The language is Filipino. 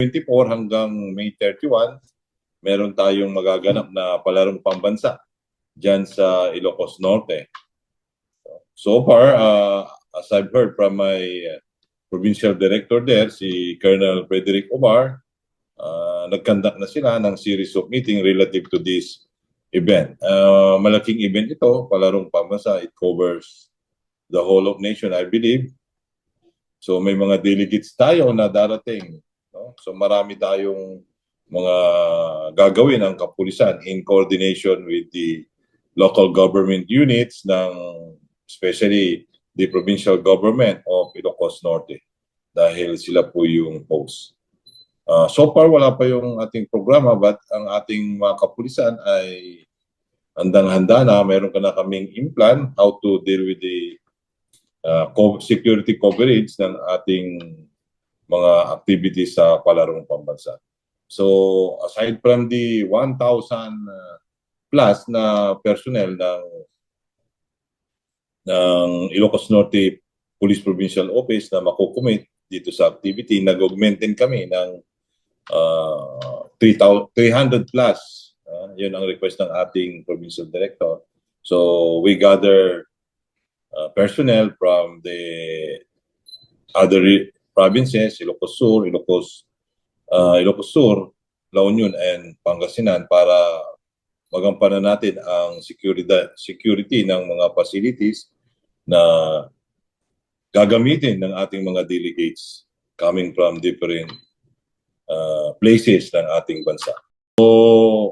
24 hanggang May 31, meron tayong magaganap na palarong pambansa dyan sa Ilocos Norte. So far, as I've heard from my provincial director there, si Colonel Frederick Omar, nagkandak na sila ng series of meeting relative to this event. Malaking event ito, palarong pambansa. It covers the whole of nation, I believe. So may mga delegates tayo na darating. No? So marami tayong mga gagawin ang kapulisan in coordination with the local government units ng especially the provincial government of Ilocos Norte dahil sila po yung host. So far wala pa yung ating programa but ang ating mga kapulisan ay handang-handa na. Meron ka na kaming implan how to deal with the security coverage ng ating mga activities sa palarong pambansa. So aside from the 1,000 plus na personnel ng Ilocos Norte Police Provincial Office na makukumit dito sa activity, nag-augment din kami ng 300 plus. Yun ang request ng ating provincial director. So we gather personnel from the other provinces, Ilocos Sur, La Union, and Pangasinan para magampanan natin ang security ng mga facilities na gagamitin ng ating mga delegates coming from different places ng ating bansa. So